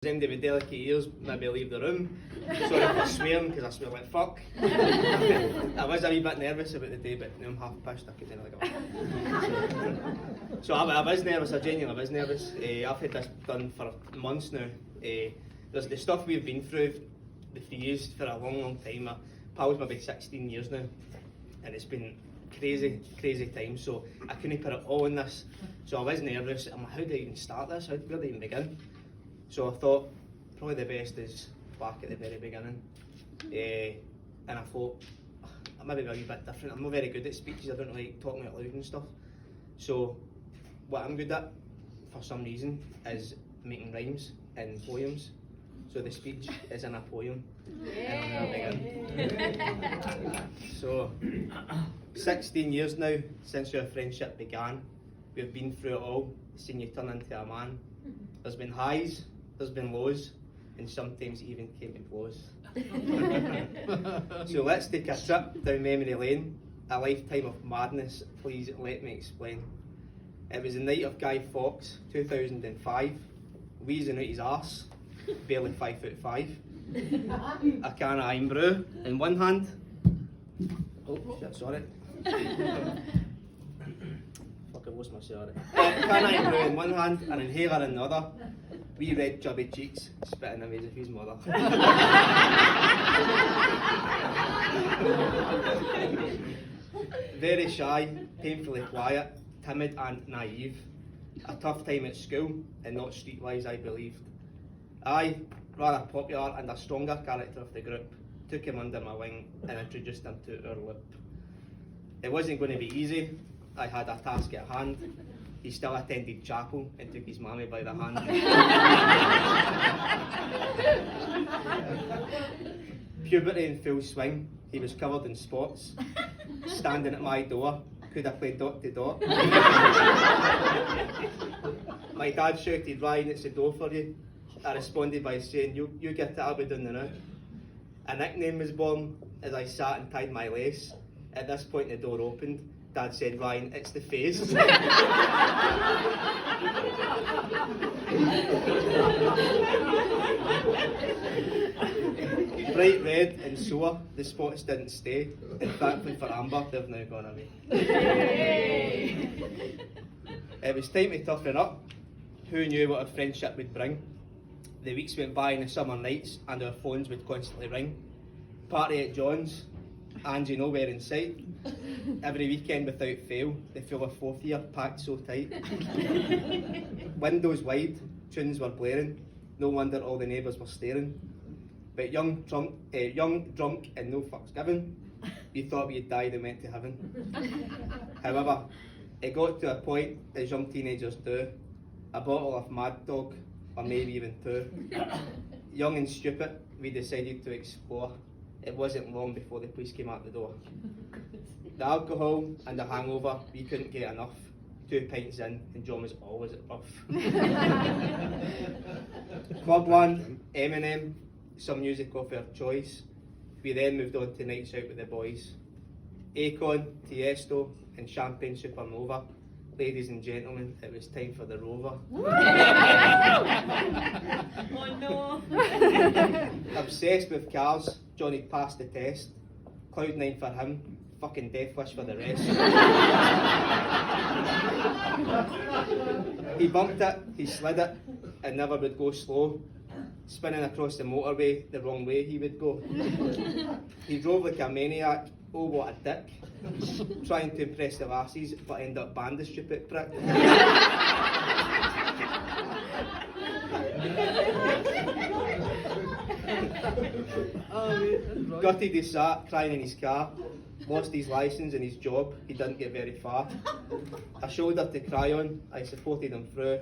Anybody with delicate ears, maybe leave the room. Sorry for swearing, because I swear like fuck. I was a wee bit nervous about the day, but now I'm half pissed, I couldn't really go. So I was nervous, I genuinely was nervous. I've had this done for months now. There's the stuff we've been through, the 3 years, for a long time. My pal's maybe 16 years now, and it's been crazy time, so I couldn't put it all in this. So I was nervous. I'm like, how do I even start this? Where do I even begin? So I thought probably the best is back at the very beginning, and I thought I might be a wee bit different. I'm not very good at speeches. I don't like talking out loud and stuff. So what I'm good at, for some reason, is making rhymes and poems. So the speech is in a poem, and I'm going to begin. So 16 years now since our friendship began. We've been through it all, seen you turn into a man. There's been highs, there's been lows, and sometimes it even came to blows. So let's take a trip down memory lane, a lifetime of madness, please let me explain. It was the night of Guy Fawkes, 2005, wheezing out his arse, barely 5'5". A can of Irn-Bru in one hand. Oh shit, sorry. Fucking lost my sorry. Can of Irn-Bru in one hand, an inhaler in the other. Wee red chubby cheeks, spitting him as if he's mother. Very shy, painfully quiet, timid and naive. A tough time at school, and not streetwise I believed. I, rather popular and a stronger character of the group, took him under my wing and introduced him to our loop. It wasn't going to be easy. I had a task at hand. He still attended chapel and took his mammy by the hand. Puberty in full swing, he was covered in spots. Standing at my door, could I play dot to dot? My dad shouted, "Ryan, it's the door for you." I responded by saying, you get it, I'll be doing the now. A nickname was born as I sat and tied my lace. At this point the door opened. Dad said, "Ryan, it's the face." Bright red and sore, the spots didn't stay. In fact, for amber, they've now gone away. It was time to toughen up. Who knew what a friendship would bring? The weeks went by in the summer nights and our phones would constantly ring. Party at John's, Angie nowhere in sight. Every weekend without fail, the full of fourth year packed so tight. Windows wide, tunes were blaring, no wonder all the neighbours were staring. But young, drunk and no fucks given, we thought we'd died and went to heaven. However, it got to a point, as young teenagers do, a bottle of Mad Dog, or maybe even two. Young and stupid, we decided to explore. It wasn't long before the police came out the door. The alcohol and the hangover, we couldn't get enough. 2 pints in, and John was always off. Clubland, Eminem, some music of our choice. We then moved on to nights out with the boys. Akon, Tiesto, and Champagne Supernova. Ladies and gentlemen, it was time for the Rover. Oh no! Obsessed with cars, Johnny passed the test. Cloud9 for him, fucking Death Wish for the rest. He bumped it, he slid it, and never would go slow. Spinning across the motorway, the wrong way he would go. He drove like a maniac, oh what a dick. Trying to impress the lassies, but end up banned the stupid prick. Gutted he sat, crying in his car. Lost his licence and his job, he didn't get very far. A shoulder to cry on, I supported him through.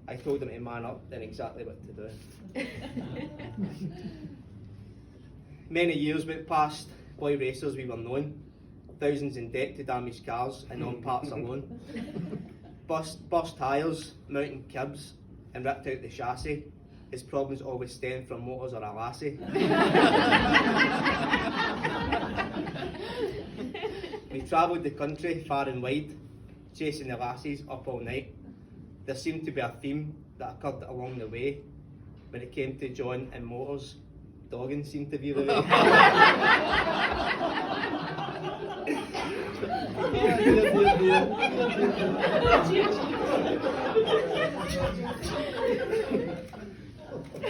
I told him to man up, then exactly what to do. Many years went past, boy racers we were known. Thousands in debt to damaged cars and on parts alone. Burst tyres, mountain kibs, and ripped out the chassis. His problems always stem from motors or a lassie. We travelled the country far and wide, chasing the lassies up all night. There seemed to be a theme that occurred along the way. When it came to John and motors, dogging seemed to be the way.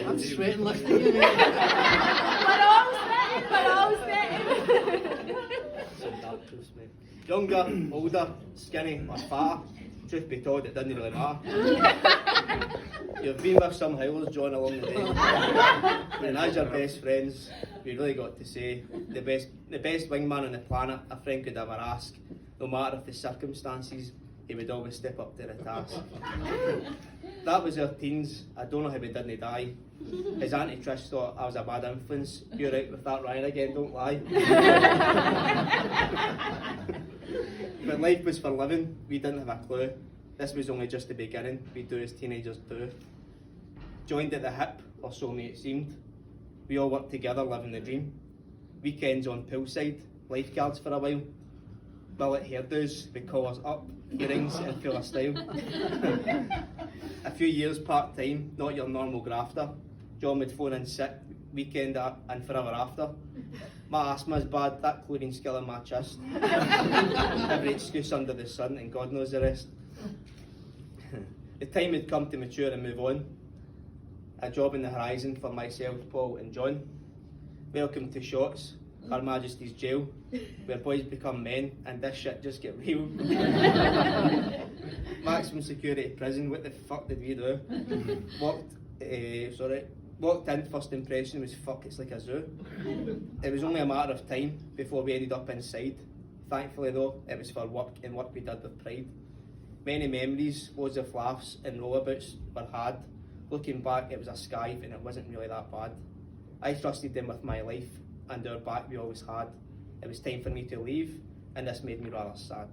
I'm sweating listening to you. We're all sweating. So dark, truth, mate. Younger, older, skinny, or fatter. Truth be told, it doesn't really matter. You've been with some howlers, John, along the way. And as your best friends, we really got to say the best wingman on the planet a friend could ever ask. No matter if the circumstances, he would always step up to the task. That was our teens. I don't know how we didn't die. His Auntie Trish thought I was a bad influence. You're out with that Ryan again, don't lie. But life was for living, we didn't have a clue. This was only just the beginning, we do as teenagers do. Joined at the hip, or so me it seemed. We all worked together, living the dream. Weekends on poolside, lifeguards for a while. Billet hairdos with collars up, earrings and full of style. A few years part-time, not your normal grafter. John would phone in sick, weekend and forever after. My asthma's bad, that chlorine skill in my chest. Every excuse under the sun and God knows the rest. The time had come to mature and move on. A job in the horizon for myself, Paul and John. Welcome to Shots, Her Majesty's Jail, where boys become men and this shit just get real. Maximum security prison, what the fuck did we do? Walked in, first impression was fuck, it's like a zoo. It was only a matter of time before we ended up inside. Thankfully though, it was for work and work we did with pride. Many memories, loads of laughs and rollouts were had. Looking back, it was a skive and it wasn't really that bad. I trusted them with my life and our back we always had. It was time for me to leave and this made me rather sad.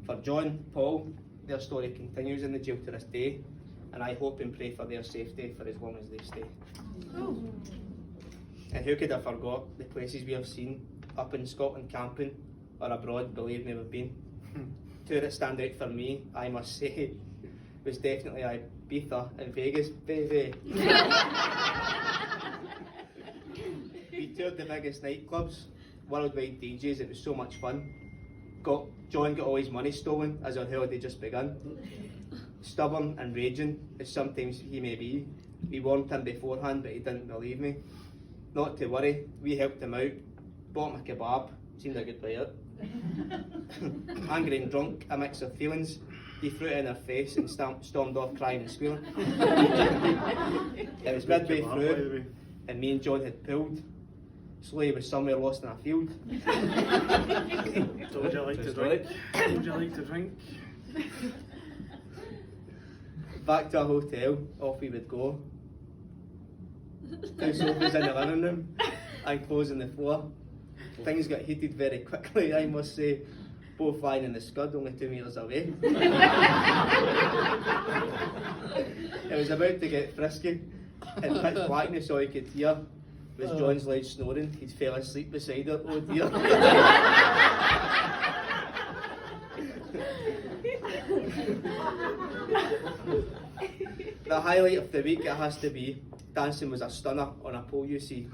For John, Paul, their story continues in the jail to this day, and I hope and pray for their safety for as long as they stay. Oh. And who could have forgot the places we have seen, up in Scotland camping, or abroad, believe me, we've been. Two that stand out for me, I must say, was definitely Ibiza and Vegas, baby. We toured the biggest nightclubs, worldwide DJs, it was so much fun. John got all his money stolen as our holiday just begun. Stubborn and raging, as sometimes he may be. We warned him beforehand, but he didn't believe me. Not to worry, we helped him out. Bought him a kebab, seemed a good way out. Angry and drunk, a mix of feelings. He threw it in her face and stormed off crying and squealing. It was midway through, and me and John had pulled. Slowly was somewhere lost in a field. Told you I like to drink. Told you I like to drink. Back to a hotel, off we would go. Two sofas in the living room and clothes on the floor. Things got heated very quickly, I must say. Both lying in the scud, only 2 metres away. It was about to get frisky. In pitch blackness, all you could hear was John's loud snoring. He'd fell asleep beside her, oh dear. The highlight of the week, it has to be, dancing was a stunner on a pole, you see.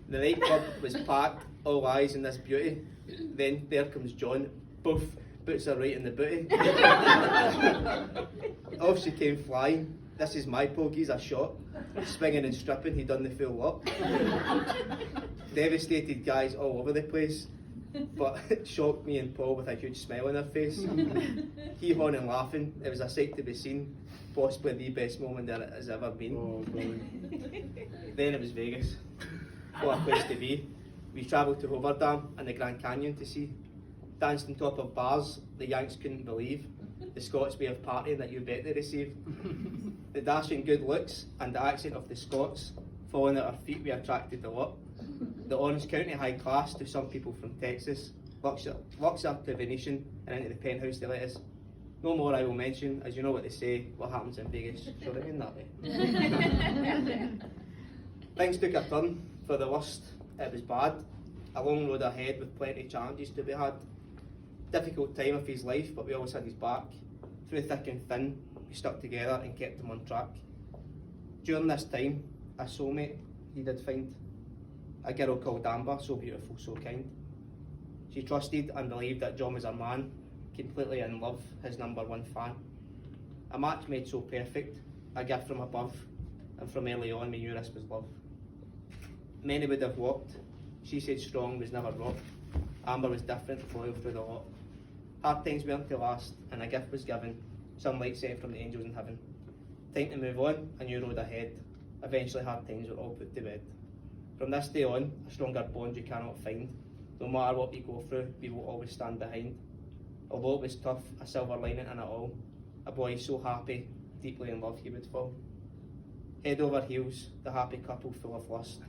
The nightclub was packed, all eyes on this beauty. Then there comes John, poof, puts her right in the booty. Off she came flying. This is my poke, he's a shot. Swinging and stripping, he done the full lot. Devastated guys all over the place, but it shocked me and Paul with a huge smile on her face. Hee-hawing and laughing, it was a sight to be seen. Possibly the best moment that it has ever been. Oh, Then it was Vegas. What a place to be. We travelled to Hoover Dam and the Grand Canyon to see. Danced on top of bars the Yanks couldn't believe. The Scots way of partying that you bet they received. The dashing good looks and the accent of the Scots, falling at our feet, we attracted a lot. The Orange County high class to some people from Texas, walks up to Venetian and into the penthouse they let us. No more I will mention, as you know what they say, what happens in Vegas, so remain that way. Things took a turn for the worst, it was bad. A long road ahead with plenty of challenges to be had. Difficult time of his life, but we always had his back. Through thick and thin, we stuck together and kept him on track. During this time, a soulmate he did find, a girl called Amber, so beautiful, so kind. She trusted and believed that John was her man, completely in love, his #1 fan. A match made so perfect, a gift from above, and from early on we knew this was love. Many would have walked, she said strong was never rocked. Amber was different, loyal through the lot. Hard times weren't to last, and a gift was given, some light sent from the angels in heaven. Time to move on, a new road ahead. Eventually hard times were all put to bed. From this day on, a stronger bond you cannot find. No matter what we go through, we will always stand behind. Although it was tough, a silver lining in it all. A boy so happy, deeply in love he would fall. Head over heels, the happy couple full of lust.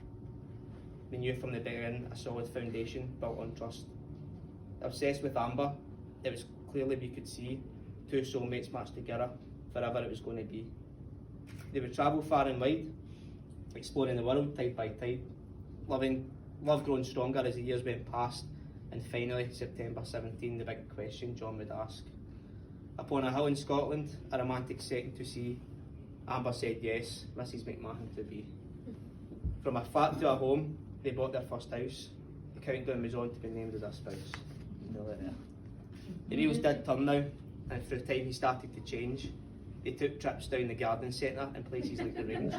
We knew from the beginning a solid foundation built on trust. Obsessed with Amber, it was clearly we could see two soulmates matched together, forever it was going to be. They would travel far and wide, exploring the world tide by tide. Love grown stronger as the years went past, and finally, September 17, the big question John would ask. Upon a hill in Scotland, a romantic setting to see, Amber said yes, Mrs. McMahon to be. From a flat to a home, they bought their first house. The countdown was on to be named as a spouse. The wheels did turn now, and through time he started to change. They took trips down the garden centre and places like the range.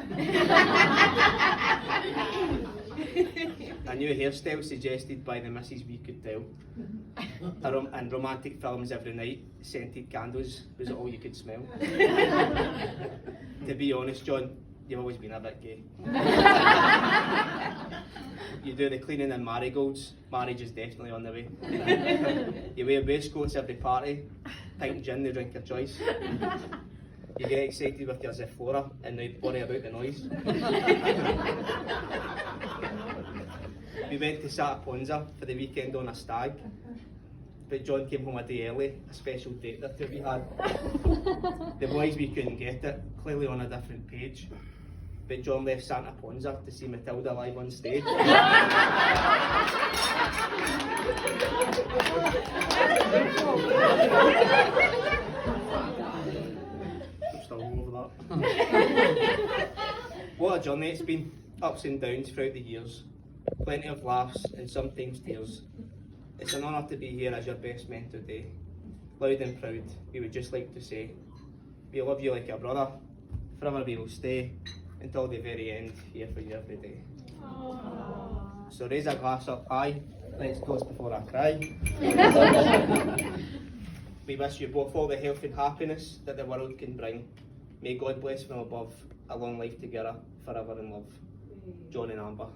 A new hairstyle suggested by the missus we could tell. And romantic films every night, scented candles was all you could smell. To be honest, John, you've always been a bit gay. You do the cleaning in marigolds, marriage is definitely on the way. You wear waistcoats every party, pint gin the drink of choice. You get excited with your Zephora and now worry about the noise. We went to Sataponza for the weekend on a stag, but John came home a day early, a special date the two we had. The boys we couldn't get it, clearly on a different page, but John left Sataponza to see Matilda live on stage. I'm still over that. What a journey it's been, ups and downs throughout the years. Plenty of laughs and sometimes tears. It's an honour to be here as your best man today. Loud and proud, we would just like to say, we love you like a brother, forever we will stay, until the very end, here for you every day. Aww. So raise a glass up high, let's toast before I cry. We wish you both all the health and happiness that the world can bring. May God bless from above, a long life together, forever in love. John and Amber.